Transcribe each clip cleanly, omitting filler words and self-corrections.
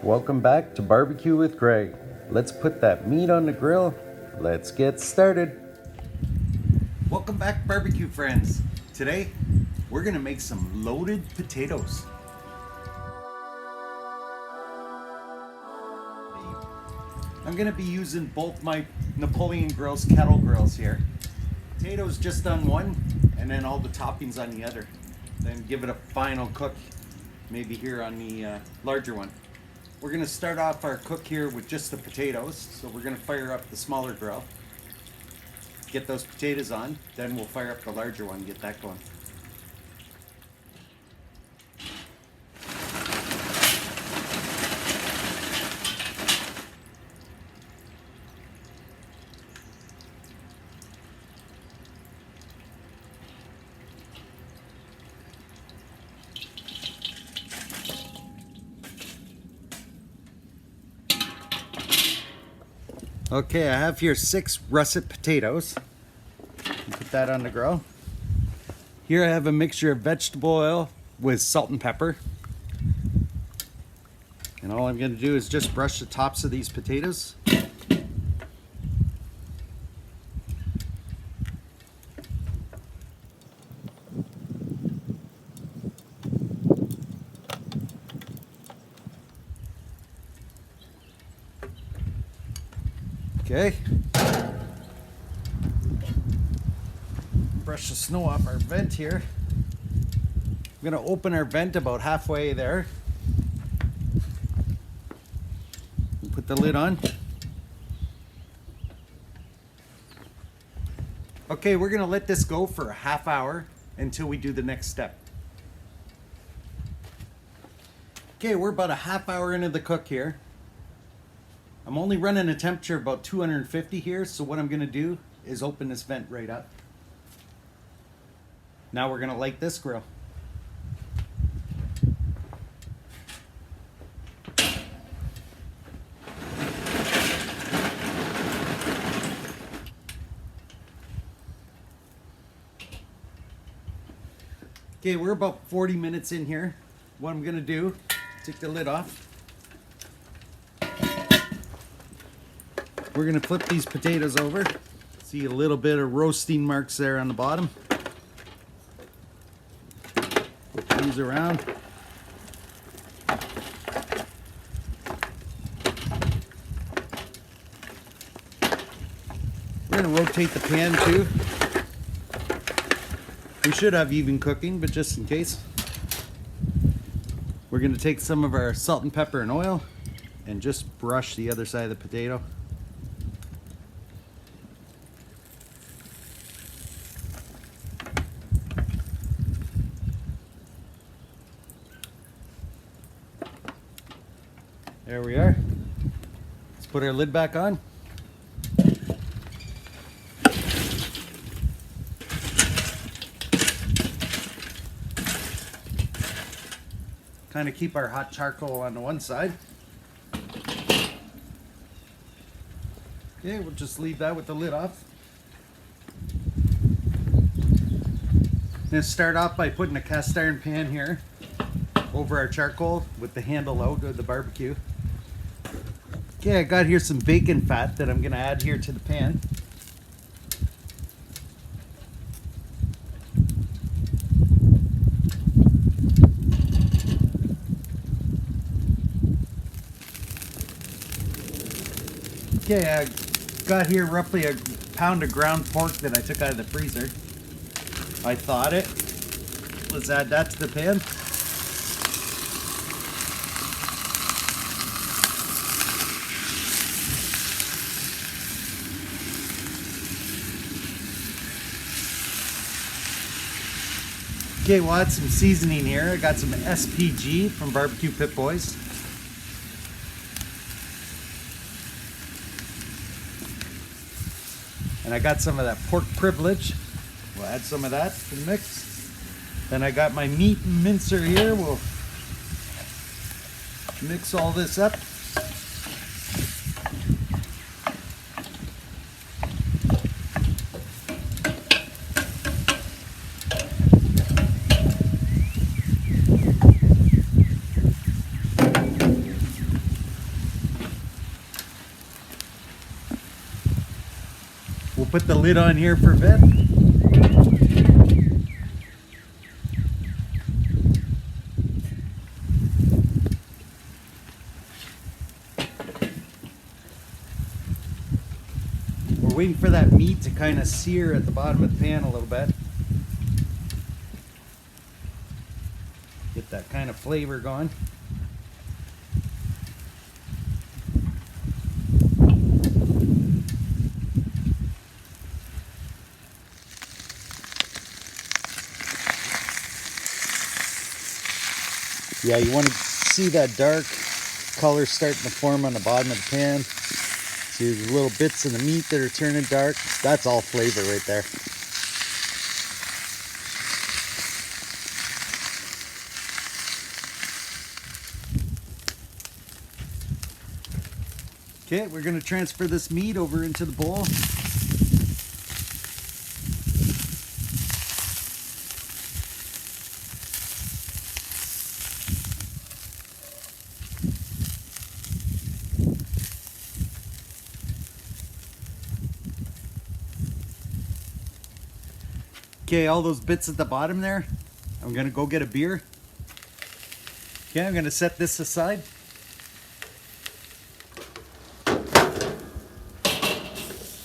Welcome back to Barbecue with Greg. Let's put that meat on the grill. Let's get started. Welcome back, barbecue friends. Today, we're gonna make some loaded potatoes. I'm gonna be using both my Napoleon Grills kettle grills here. Potatoes just on one, and then all the toppings on the other. Then give it a final cook, maybe here on the larger one. We're gonna start off our cook here with just the potatoes. So we're gonna fire up the smaller grill. Get those potatoes on, then we'll fire up the larger one and get that going. Okay, I have here 6 russet potatoes. Put that on the grill. Here I have a mixture of vegetable oil with salt and pepper. And all I'm going to do is just brush the tops of these potatoes. Okay. Brush the snow off our vent here. I'm going to open our vent about halfway there. Put the lid on. Okay, we're going to let this go for a half hour until we do the next step. Okay, we're about a half hour into the cook here. I'm only running a temperature of about 250 here, so what I'm going to do is open this vent right up. Now we're going to light this grill. Okay, we're about 40 minutes in here. What I'm going to do, take the lid off. We're going to flip these potatoes over. See a little bit of roasting marks there on the bottom. Flip these around. We're going to rotate the pan too. We should have even cooking, but just in case. We're going to take some of our salt and pepper and oil and just brush the other side of the potato. There we are. Let's put our lid back on. Kind of keep our hot charcoal on the one side. Okay, we'll just leave that with the lid off. I'm going to start off by putting a cast iron pan here over our charcoal with the handle out of the barbecue. Okay, I got here some bacon fat that I'm going to add here to the pan. Okay, I got here roughly a pound of ground pork that I took out of the freezer. I thawed it. Let's add that to the pan. Okay, we'll add some seasoning here. I got some SPG from Barbecue Pit Boys. And I got some of that pork privilege. We'll add some of that to the mix. Then I got my meat mincer here. We'll mix all this up. put the lid on here for a bit. We're waiting for that meat to kind of sear at the bottom of the pan a little bit. Get that kind of flavor going. Yeah, you want to see that dark color starting to form on the bottom of the pan. See the little bits of the meat that are turning dark. That's all flavor right there. Okay, we're going to transfer this meat over into the bowl. Okay, all those bits at the bottom there, I'm gonna go get a beer. Okay, I'm gonna set this aside.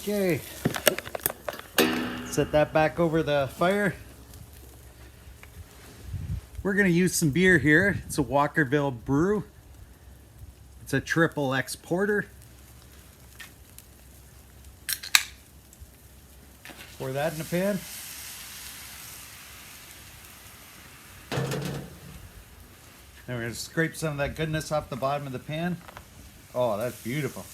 Okay, set that back over the fire. We're gonna use some beer here. It's a Walkerville brew. It's a triple X porter. Pour that in the pan. And we're going to scrape some of that goodness off the bottom of the pan. Oh, that's beautiful.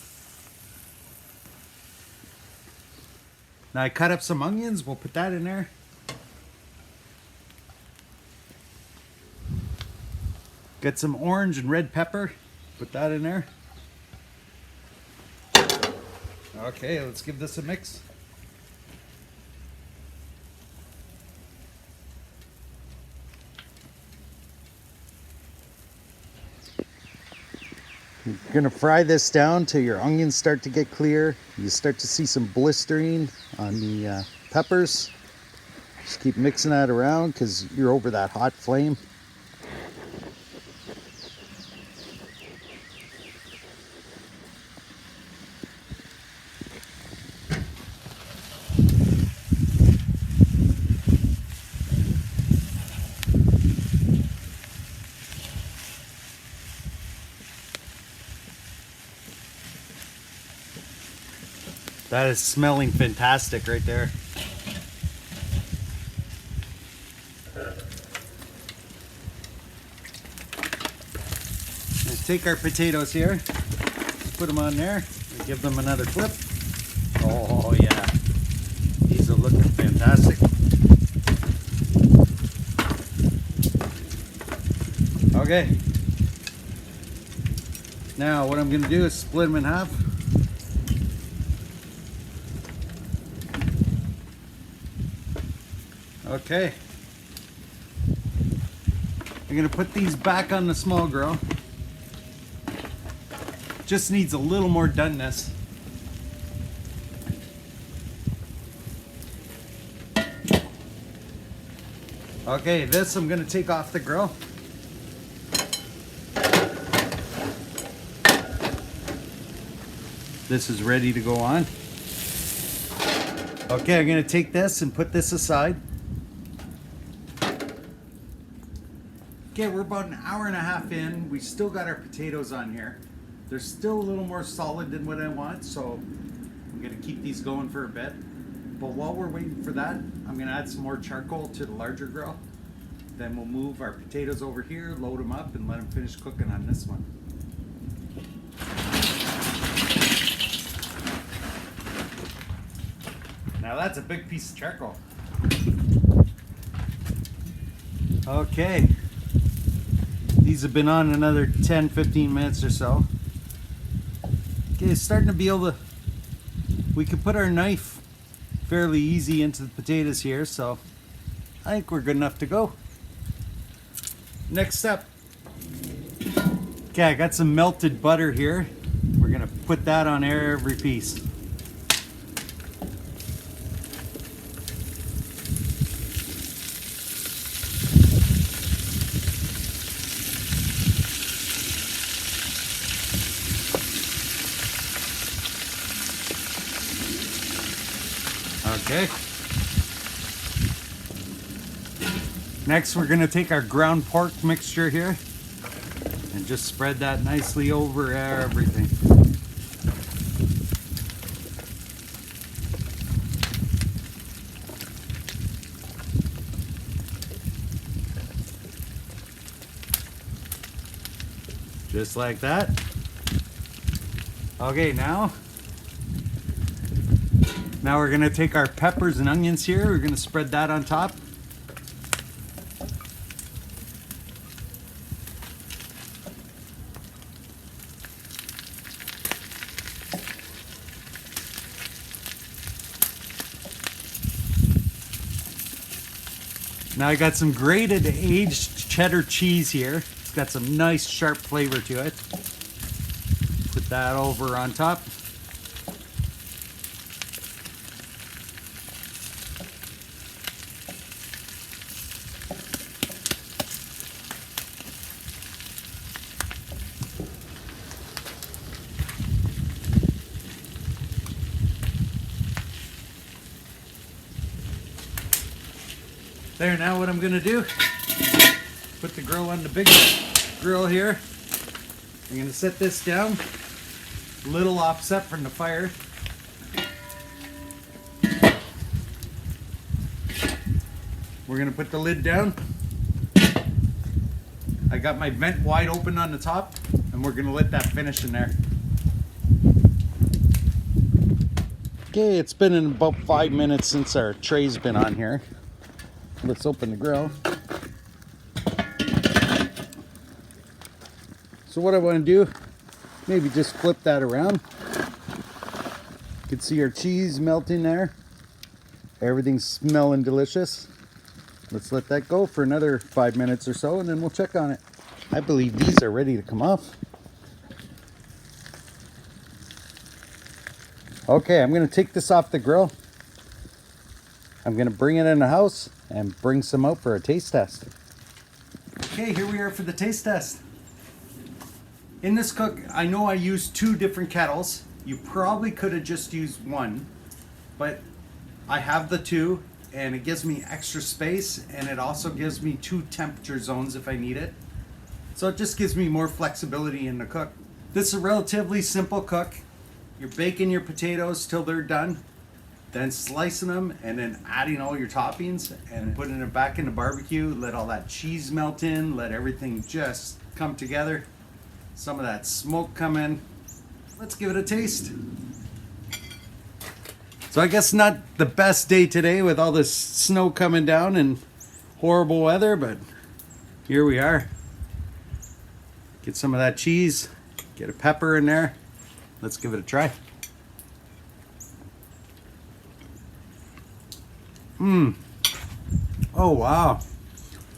Now I cut up some onions. We'll put that in there. Get some orange and red pepper. Put that in there. Okay, let's give this a mix. You're gonna fry this down till your onions start to get clear. You start to see some blistering on the peppers. Just keep mixing that around because you're over that hot flame. That is smelling fantastic right there. Let's take our potatoes here, put them on there, and give them another flip. Oh yeah, these are looking fantastic. Okay, now what I'm going to do is split them in half. Okay, I'm gonna put these back on the small grill. Just needs a little more doneness. Okay, this I'm gonna take off the grill. This is ready to go on. Okay, I'm gonna take this and put this aside. Okay, we're about an hour and a half in. We still got our potatoes on here. They're still a little more solid than what I want, so I'm gonna keep these going for a bit. But while we're waiting for that, I'm gonna add some more charcoal to the larger grill. Then we'll move our potatoes over here, load them up, and let them finish cooking on this one. Now that's a big piece of charcoal. Okay. These have been on another 10-15 minutes or so. Okay, it's starting to be able to, we can put our knife fairly easy into the potatoes here, so I think we're good enough to go. Next step. Okay, I got some melted butter here. We're gonna put that on every piece. Okay. Next, we're going to take our ground pork mixture here and just spread that nicely over everything. Just like that. Okay, now we're gonna take our peppers and onions here. We're gonna spread that on top. Now I got some grated aged cheddar cheese here. It's got some nice sharp flavor to it. Put that over on top. There, now what I'm gonna do, put the grill on the big grill here. I'm gonna set this down, a little offset from the fire. We're gonna put the lid down. I got my vent wide open on the top, and we're gonna let that finish in there. Okay, it's been in about 5 minutes since our tray's been on here. Let's open the grill. So what I want to do, maybe just flip that around. You can see our cheese melting there. Everything's smelling delicious. Let's let that go for another 5 minutes or so, and then we'll check on it. I believe these are ready to come off. Okay, I'm going to take this off the grill. I'm going to bring it in the house and bring some out for a taste test. Okay, here we are for the taste test. In this cook, I know I used 2 different kettles. You probably could have just used one, but I have the 2, and it gives me extra space, and it also gives me 2 temperature zones if I need it. So it just gives me more flexibility in the cook. This is a relatively simple cook. You're baking your potatoes till they're done, then slicing them and then adding all your toppings and putting it back in the barbecue. Let all that cheese melt in, let everything just come together. Some of that smoke come in. Let's give it a taste. So I guess not the best day today with all this snow coming down and horrible weather, but here we are. Get some of that cheese, get a pepper in there. Let's give it a try. Oh wow.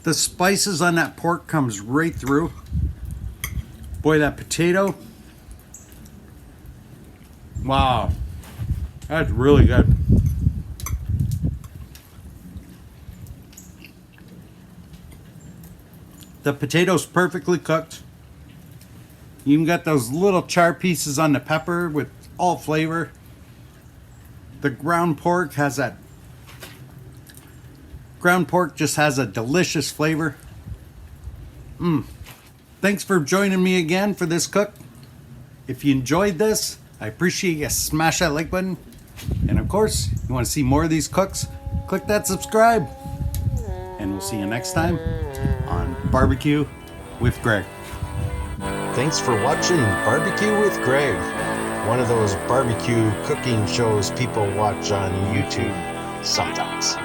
The spices on that pork comes right through. Boy, that potato. Wow. That's really good. The potato's perfectly cooked. You even got those little char pieces on the pepper with all flavor. The ground pork has that. Ground pork just has a delicious flavor. Thanks for joining me again for this cook. If you enjoyed this, I appreciate you smash that like button. And of course, you want to see more of these cooks, click that subscribe. And we'll see you next time on Barbecue with Greg. Thanks for watching Barbecue with Greg, one of those barbecue cooking shows people watch on YouTube sometimes.